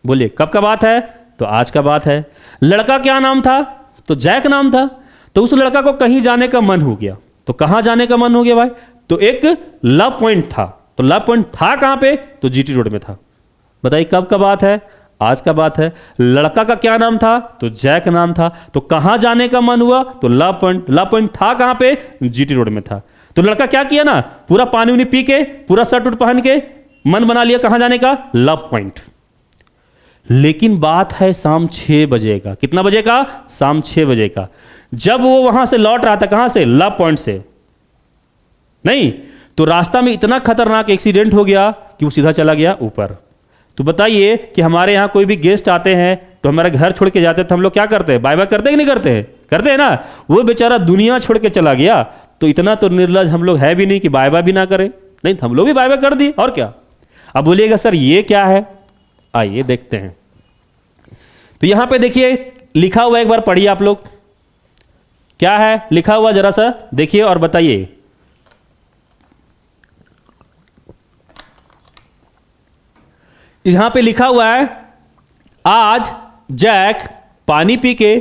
बोलिए कब का बात है? तो आज का बात है। लड़का क्या नाम था? तो जैक नाम था। तो उस लड़का को कहीं जाने का मन हो गया। तो कहां जाने का मन हो गया भाई? तो एक लव पॉइंट था। तो लव पॉइंट था कहां पे? तो जीटी रोड में था। बताइए कब का बात है? आज का बात है। लड़का का क्या नाम था? तो जैक नाम था। तो कहां जाने का मन हुआ? तो लव पॉइंट था कहां पे? जीटी रोड में था। तो लड़का क्या किया ना, पूरा पानी उनी पी के, पूरा शर्ट उट पहन के मन बना लिया कहां जाने का? Love point. लेकिन बात है शाम 6 बजे का। कितना बजे का? शाम 6 बजे का। जब वो वहां से लौट रहा था, कहां से? लव पॉइंट से। नहीं, तो रास्ता में इतना खतरनाक एक्सीडेंट हो गया कि वो सीधा चला गया ऊपर। तो बताइए कि हमारे यहां कोई भी गेस्ट आते हैं तो हमारे घर छोड़ के जाते हैं, तो हम लोग क्या करते हैं? बाय बाय करते हैं कि नहीं करते हैं? करते हैं ना। वो बेचारा दुनिया छोड़ के चला गया, तो इतना तो निर्लज हम लोग है भी नहीं कि बाय बाय भी ना करें। नहीं, तो हम लोग भी बाय बाय कर दी, और क्या। अब बोलिएगा सर ये क्या है? आइए देखते हैं। तो यहां पे देखिए लिखा हुआ, एक बार पढ़िए आप लोग, क्या है लिखा हुआ, जरा सा देखिए और बताइए। यहां पे लिखा हुआ है, आज जैक पानी पी के,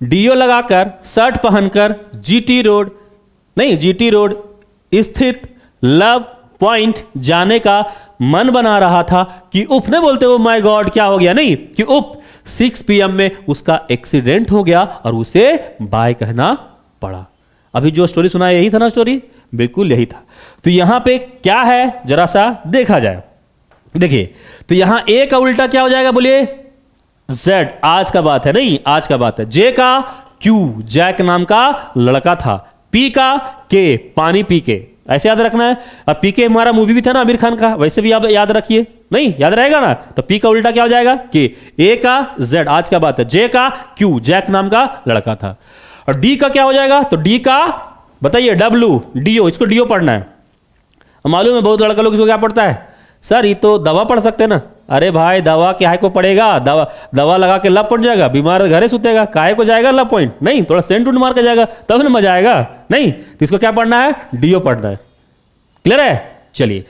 डीओ लगाकर, शर्ट पहनकर जीटी रोड स्थित लव पॉइंट जाने का मन बना रहा था कि उफ, नहीं बोलते वो माय गॉड क्या हो गया, नहीं कि उफ 6 PM में उसका एक्सीडेंट हो गया और उसे बाय कहना पड़ा। अभी जो स्टोरी सुना यही था ना, स्टोरी बिल्कुल यही था। तो यहां पे क्या है जरा सा देखा जाए। देखिए तो यहां ए का उल्टा क्या हो जाएगा? बोलिए जेड। आज का बात है, नहीं आज का बात है। जे का क्यू, जैक नाम का लड़का था। पी का के, पानी पी के, ऐसे याद रखना है। अब पी के हमारा मूवी भी था ना आमिर खान का, वैसे भी आप याद रखिए, नहीं याद रहेगा ना। तो पी का उल्टा क्या हो जाएगा? के। ए का जेड, आज का बात है। जे का क्यू, जैक नाम का लड़का था। और डी का क्या हो जाएगा? तो डी का बताइए डब्ल्यू, डीओ, इसको डीओ पढ़ना है। मालूम है बहुत लड़का लोग इसको क्या पढ़ता है, सर ये तो दवा पढ़ सकते हैं ना। अरे भाई दवा क्या को पड़ेगा? दवा लगा के लव पॉइंट जाएगा, बीमार घरे सुतेगा, काहे को जाएगा लव पॉइंट? नहीं, थोड़ा सेंट उंट मार के जाएगा तब ना मजा आएगा। नहीं, तो इसको क्या पढ़ना है? डीओ पढ़ना है। क्लियर है? चलिए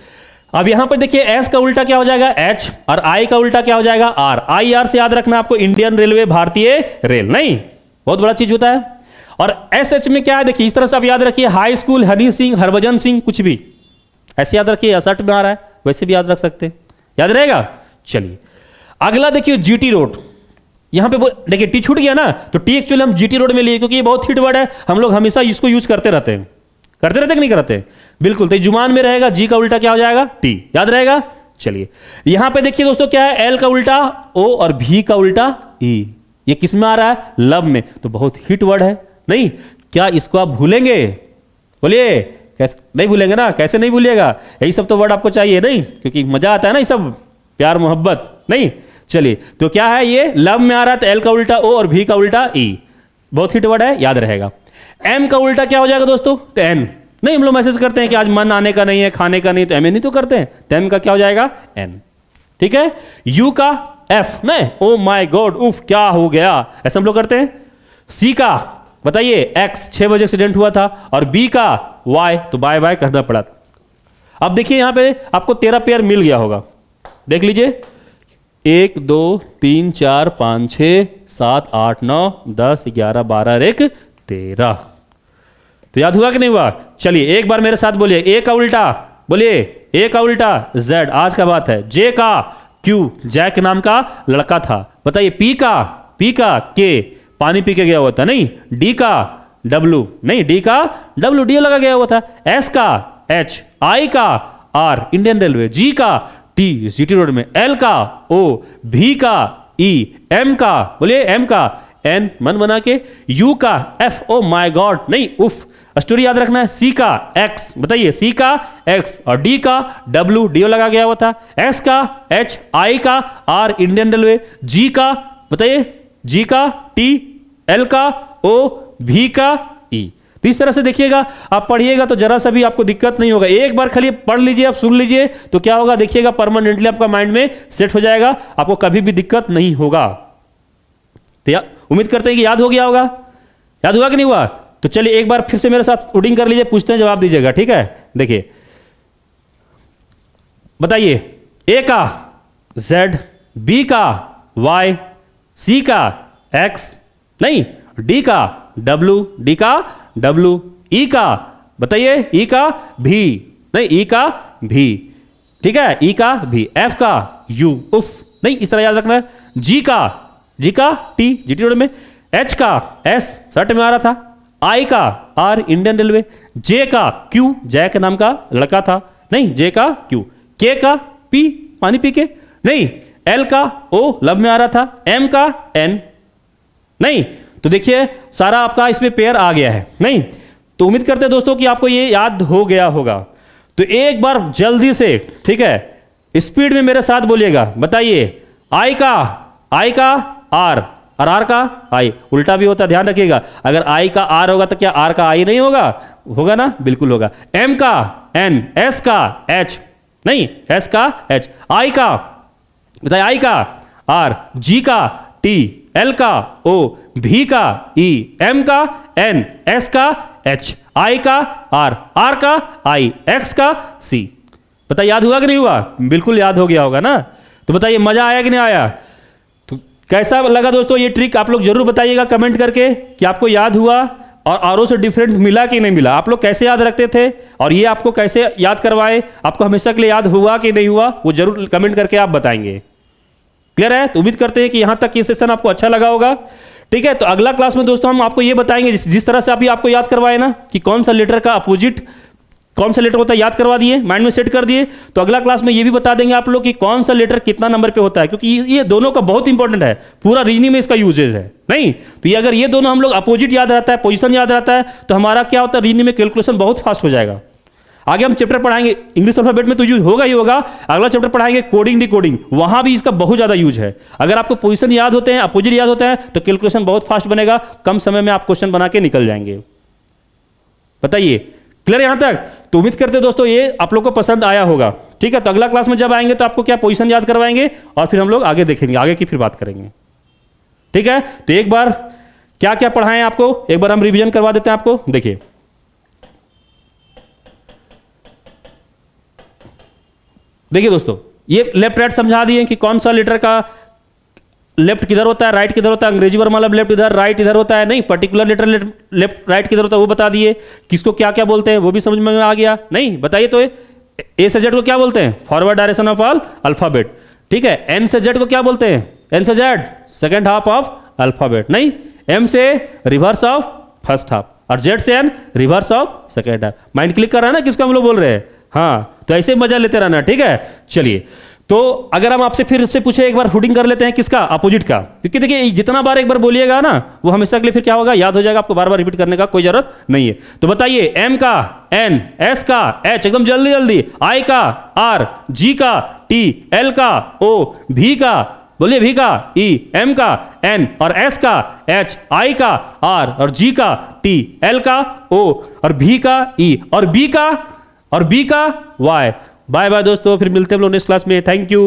अब यहां पर देखिए, एस का उल्टा क्या हो जाएगा? एच। और आई का उल्टा क्या हो जाएगा? आर। आई आर से याद रखना आपको, इंडियन रेलवे, भारतीय रेल, नहीं बहुत बड़ा चीज होता है। और एस एच में क्या है? देखिए इस तरह से आप याद रखिए, हाई स्कूल, हनी सिंह, हरभजन सिंह, कुछ भी ऐसे याद रखिए। असट में आ रहा है, वैसे भी याद रख सकते हैं, याद रहेगा। चलिए अगला देखिए, जीटी रोड। यहां पे देखिए टी छूट गया ना, तो टी एक्चुअली हम जीटी रोड में लिए क्योंकि ये बहुत हिट वर्ड है, हम लोग हमेशा इसको यूज करते रहते हैं। करते रहते कि नहीं करते? बिल्कुल। तो जुबान में रहेगा, जी का उल्टा क्या हो जाएगा? टी, याद रहेगा। चलिए यहां पे देखिए दोस्तों क्या है? एल का उल्टा ओ और भी का उल्टा ई। ये किस में आ रहा है? लव में। तो बहुत हिट वर्ड है, नहीं क्या इसको आप भूलेंगे? बोलिए कैसे नहीं भूलेंगे ना? कैसे नहीं भूलिएगा? यही सब तो वर्ड आपको चाहिए, नहीं क्योंकि मजा आता है ना ये सब, प्यार मोहब्बत, नहीं। चलिए तो क्या है? ये लव में आ रहा है, तो एल का उल्टा ओ और भी का उल्टा ई। बहुत हिट वर्ड है, याद रहेगा। एम का उल्टा क्या हो जाएगा दोस्तों? तो एन। नहीं, हम लोग मैसेज करते हैं कि आज मन आने का नहीं है, खाने का नहीं, तो एम नहीं तो करते हैं, तो एम का क्या हो जाएगा? एन। ठीक है। यू का एफ, नहीं ओ माय गॉड उफ क्या हो गया, ऐसा हम लोग करते हैं। सी का बताइए एक्स, 6 बजे एक्सीडेंट हुआ था। और बी का वाई, तो बाय बाय कहना पड़ा। अब देखिए यहां पे आपको 13 पेयर मिल गया होगा, देख लीजिए। 1 2 3 4 5 6 7 8 9 10 11 12 और 1 13। तो याद हुआ कि नहीं हुआ? चलिए एक बार मेरे साथ बोलिए। ए का उल्टा, बोलिए ए का उल्टा जेड, आज का बात है। जे का क्यू, जैक नाम का लड़का था। बताइए पी का के, पानी पी के गया हुआ था, नहीं। डी का डब्ल्यू, नहीं डी का डब्ल्यू, डी लगा गया हुआ था। एस का एच, आई का आर, इंडियन रेलवे। जी का टी, जीटी रोड में। एल का ओ, भी का ई, एम का बोलिए एम का एन मन बना के, यू का एफ, ओ माय गॉड नहीं उफ, स्टोरी याद रखना है, सी का एक्स, बताइए सी का एक्स, और डी का डब्ल्यू, डी लगा गया हुआ था, एस का एच, आई का आर इंडियन रेलवे, जी का बताइए जी का टी, एल का ओ, भी का ई। तो इस तरह से देखिएगा, आप पढ़िएगा तो जरा सा भी आपको दिक्कत नहीं होगा। एक बार खाली पढ़ लीजिए, आप सुन लीजिए तो क्या होगा देखिएगा, परमानेंटली आपका माइंड में सेट हो जाएगा, आपको कभी भी दिक्कत नहीं होगा। तो उम्मीद करते हैं कि याद हो गया होगा। याद हुआ कि नहीं हुआ? तो चलिए एक बार फिर से मेरे साथ कोडिंग कर लीजिए, पूछते हैं जवाब दीजिएगा, ठीक है। देखिए बताइए, ए का जेड, बी का वाई, सी का एक्स नहीं, डी का डब्ल्यू, डी का डब्ल्यू, ई का बताइए ई का भी नहीं, ई का भी, ठीक है, ई का भी, एफ का यू उफ नहीं, इस तरह याद रखना है, जी का टी, जीटी रोड में, एच का एस शर्ट में आ रहा था, आई का आर इंडियन रेलवे, जे का क्यू, जय के नाम का लड़का था नहीं, जे का क्यू, के का पी पानी पी के नहीं, एल का ओ लब में आ रहा था, एम का एन नहीं। तो देखिए सारा आपका इसमें पेयर आ गया है नहीं। तो उम्मीद करते हैं दोस्तों कि आपको ये याद हो गया होगा। तो एक बार जल्दी से, ठीक है, स्पीड में मेरे साथ बोलिएगा, बताइए आई का आर और आर का आई, उल्टा भी होता है, ध्यान रखिएगा। अगर आई का आर होगा तो क्या आर का आई नहीं होगा? होगा ना, बिल्कुल होगा। एम का एन, एस का एच नहीं, एस का एच, आई का बताइए आई का आर, जी का टी, एल का ओ, भी का ई, एम का एन, एस का एच, आई का आर, आर का आई, एक्स का सी। बताइए याद हुआ कि नहीं हुआ? बिल्कुल याद हो गया होगा ना। तो बताइए मजा आया कि नहीं आया? तो कैसा लगा दोस्तों ये ट्रिक? आप लोग जरूर बताइएगा कमेंट करके कि आपको याद हुआ और आरओ से डिफरेंट मिला कि नहीं मिला। आप लोग कैसे याद रखते थे और ये आपको कैसे याद करवाए, आपको हमेशा के लिए याद हुआ कि नहीं हुआ, वो जरूर कमेंट करके आप बताएंगे। क्लियर है? तो उम्मीद करते हैं कि यहां तक ये सेशन आपको अच्छा लगा होगा। ठीक है, तो अगला क्लास में दोस्तों हम आपको ये बताएंगे, जिस तरह से अभी आपको याद करवाए ना कि कौन सा लेटर का अपोजिट कौन सा लेटर होता है, याद करवा दिए, माइंड में सेट कर दिए। तो अगला क्लास में ये भी बता देंगे आप लोग कि कौन सा लेटर कितना नंबर पे होता है, क्योंकि ये दोनों का बहुत इंपॉर्टेंट है, पूरा रीजनिंग में इसका यूजेज है नहीं। तो ये अगर ये दोनों हम लोग अपोजिट याद रहता है, पोजीशन याद रहता है, तो हमारा क्या होता है, रीजनिंग में कैलकुलेशन बहुत फास्ट हो जाएगा। आगे हम चैप्टर पढ़ाएंगे, इंग्लिश अल्फाबेट में तो यूज होगा ही होगा। अगला चैप्टर पढ़ाएंगे कोडिंग डिकोडिंग, वहां भी इसका बहुत ज्यादा यूज है। अगर आपको पोजीशन याद होते हैं, अपोजिट याद होता है, तो कैलकुलेशन बहुत फास्ट बनेगा, कम समय में आप क्वेश्चन बना के निकल जाएंगे। बताइए क्लियर यहां तक? तो उम्मीद करते हैं दोस्तों ये आप लोग को पसंद आया होगा। ठीक है, तो अगला क्लास में जब आएंगे तो आपको क्या पोजीशन याद करवाएंगे और फिर हम लोग आगे देखेंगे, आगे की फिर बात करेंगे। ठीक है, तो एक बार क्या क्या पढ़ाएं आपको, एक बार हम रिवीजन करवा देते हैं आपको। देखिए देखिए दोस्तों, ये लेफ्ट राइट समझा दिए कि कौन सा लेटर का लेफ्ट किधर होता है, राइट किधर होता है, अंग्रेजी वर्ड मतलब लेफ्ट इधर राइट इधर होता है नहीं, पर्टिकुलर लेटर लेफ्ट राइट किधर होता है वो बता दिए, किसको क्या क्या बोलते हैं वो भी समझ में आ गया नहीं। बताइए तो ए से जेड को क्या बोलते हैं, forward direction of all alphabet. ठीक है, एन से जेड को क्या बोलते हैं, एन से Z second half of alphabet नहीं, एम से रिवर्स ऑफ फर्स्ट हाफ और जेड से N reverse of second half. Mind click कर रहा है ना किसको हम लोग बोल रहे हैं? हाँ, तो ऐसे मजा लेते रहना। ठीक है, चलिए तो अगर हम आपसे फिर से पूछे, एक बार फुटिंग कर लेते हैं किसका, अपोजिट का, क्योंकि देखिए जितना बार एक बार बोलिएगा ना वो हमेशा के लिए फिर क्या होगा, याद हो जाएगा, आपको बार बार रिपीट करने का कोई जरूरत नहीं है। तो बताइए एम का एन, एस का एच, एकदम जल्दी जल्दी, आई का आर, जी का टी, एल का ओ, भी का बोलिए भी का ई, एम का एन और एस का एच, आई का आर और जी का टी, एल का ओ और भी का ई और बी का वाई। बाय बाय दोस्तों, फिर मिलते हैं हम लोग नेक्स्ट क्लास में। Thank you.